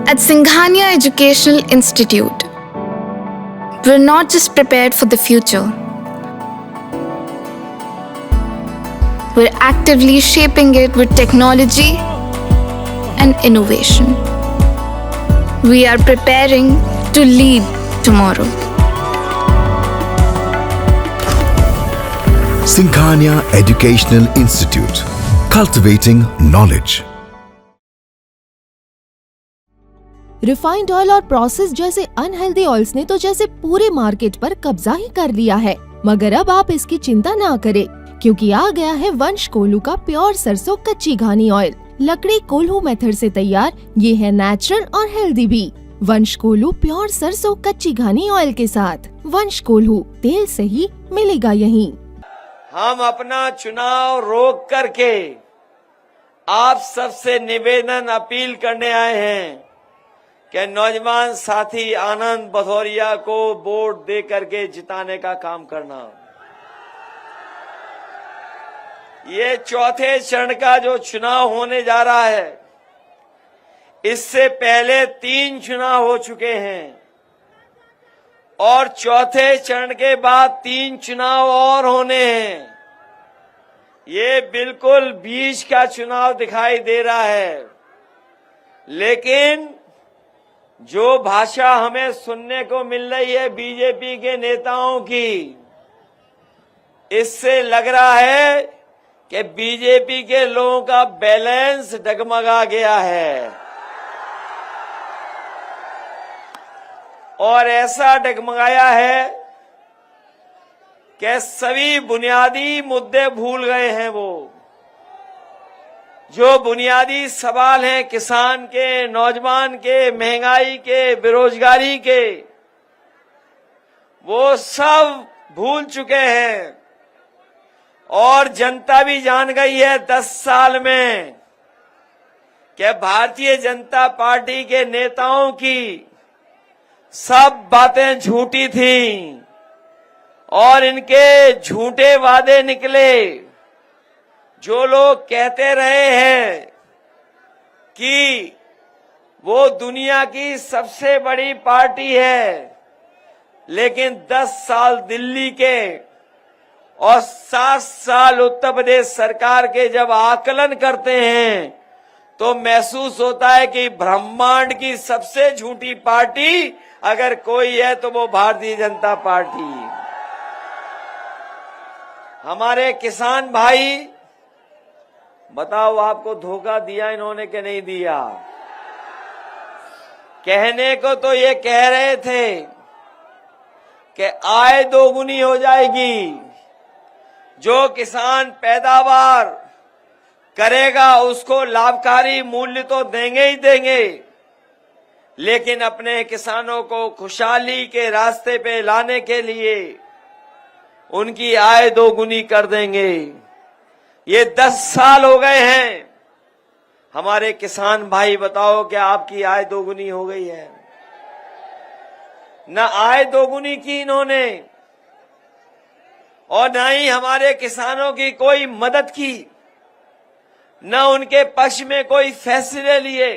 At Singhania Educational Institute, we're not just prepared for the future, we're actively shaping it with technology and innovation. We are preparing to lead tomorrow. Singhania Educational Institute, cultivating knowledge. Refined oil और process जैसे unhealthy oils ने तो जैसे पूरे market पर कब्जा ही कर लिया है, मगर अब आप इसकी चिंता ना करें, क्योंकि आ गया है वंश कोल्हू का प्योर सरसों कच्ची घानी ऑयल। लकड़ी कोल्हू मेथड से तैयार ये है नेचुरल और हेल्दी भी। वंश कोल्हू प्योर सरसों कच्ची घानी ऑयल के साथ। वंश कोल्हू, तेल सही मिलेगा यहीं। हम अपना चुनाव रोक करके आप सबसे निवेदन अपील करने आए हैं कि नौजवान साथी आनंद भदौरिया को वोट दे करके जिताने का काम करना। ये चौथे चरण का जो चुनाव होने जा रहा है, इससे पहले 3 चुनाव हो चुके हैं और चौथे चरण के बाद 3 चुनाव और होने हैं। ये बिल्कुल बीच का चुनाव दिखाई दे रहा है, लेकिन जो भाषा हमें सुनने को मिल रही है बीजेपी के नेताओं की, इससे लग रहा है कि बीजेपी के लोगों का बैलेंस डगमगा गया है और ऐसा डगमगाया है कि सभी बुनियादी मुद्दे भूल गए हैं। वो जो बुनियादी सवाल हैं किसान के, नौजवान के, महंगाई के, बेरोजगारी के, वो सब भूल चुके हैं और जनता भी जान गई है 10 साल में कि भारतीय जनता पार्टी के नेताओं की सब बातें झूठी थी और इनके झूठे वादे निकले। जो लोग कहते रहे हैं कि वो दुनिया की सबसे बड़ी पार्टी है, लेकिन 10 साल दिल्ली के और 7 साल उत्तर प्रदेश सरकार के जब आकलन करते हैं तो महसूस होता है कि ब्रह्मांड की सबसे झूठी पार्टी अगर कोई है तो वो भारतीय जनता पार्टी। हमारे किसान भाई, बताओ आपको धोखा दिया इन्होंने कि नहीं दिया? कहने को तो ये कह रहे थे कि आय दोगुनी हो जाएगी, जो किसान पैदावार करेगा उसको लाभकारी मूल्य तो देंगे ही देंगे, लेकिन अपने किसानों को खुशहाली के रास्ते पे लाने के लिए उनकी आय दोगुनी कर देंगे। ये 10 साल हो गए हैं। हमारे किसान भाई, बताओ क्या आपकी आय दोगुनी हो गई है? न आय दोगुनी की इन्होंने और न ही हमारे किसानों की कोई मदद की, न उनके पक्ष में कोई फैसले लिए।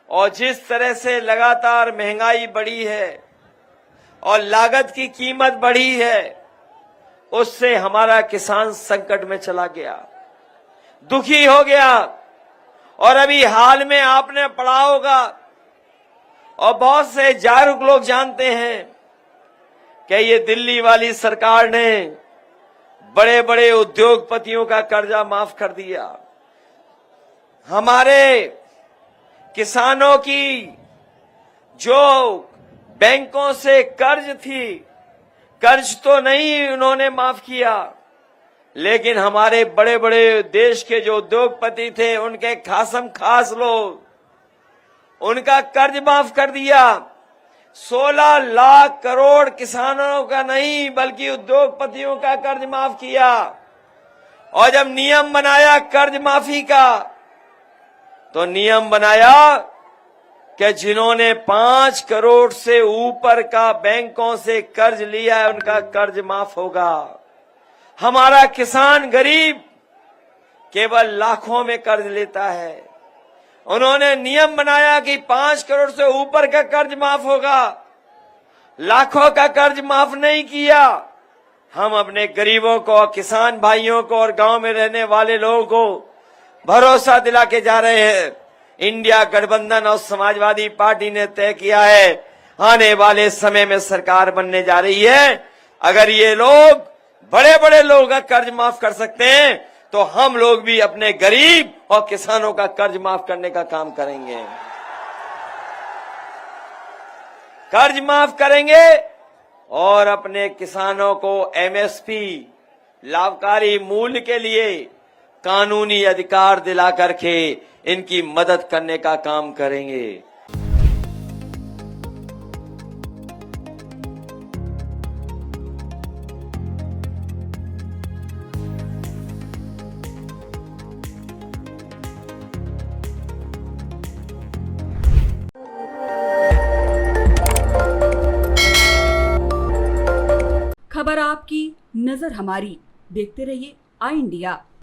और जिस तरह से लगातार महंगाई बढ़ी है और लागत की कीमत बढ़ी है, उससे हमारा किसान संकट में चला गया, दुखी हो गया। और अभी हाल में आपने पढ़ा होगा और बहुत से जागरूक लोग जानते हैं कि ये दिल्ली वाली सरकार ने बड़े बड़े उद्योगपतियों का कर्जा माफ कर दिया। हमारे किसानों की जो बैंकों से कर्ज थी, कर्ज तो नहीं उन्होंने माफ किया, लेकिन हमारे बड़े बड़े देश के जो उद्योगपति थे, उनके खासम खास लोग, उनका कर्ज माफ कर दिया। 16 लाख करोड़ किसानों का नहीं बल्कि उद्योगपतियों का कर्ज माफ किया। और जब नियम बनाया कर्ज माफी का, तो नियम बनाया कि जिन्होंने 5 करोड़ से ऊपर का बैंकों से कर्ज लिया है उनका कर्ज माफ होगा। हमारा किसान गरीब केवल लाखों में कर्ज लेता है उन्होंने नियम बनाया कि 5 करोड़ से ऊपर का कर्ज माफ होगा, लाखों का कर्ज माफ नहीं किया। हम अपने गरीबों को, किसान भाइयों को और गांव में रहने वाले लोगों को भरोसा दिला के जा रहे हैं। इंडिया गठबंधन और समाजवादी पार्टी ने तय किया है, आने वाले समय में सरकार बनने जा रही है। अगर ये लोग, बड़े बड़े लोग का कर्ज माफ कर सकते हैं, तो हम लोग भी अपने गरीब और किसानों का कर्ज माफ करने का काम करेंगे। कर्ज माफ करेंगे और अपने किसानों को एमएसपी, लाभकारी मूल्य के लिए कानूनी अधिकार दिला करके इनकी मदद करने का काम करेंगे। खबर आपकी, नजर हमारी। देखते रहिए आई इंडिया।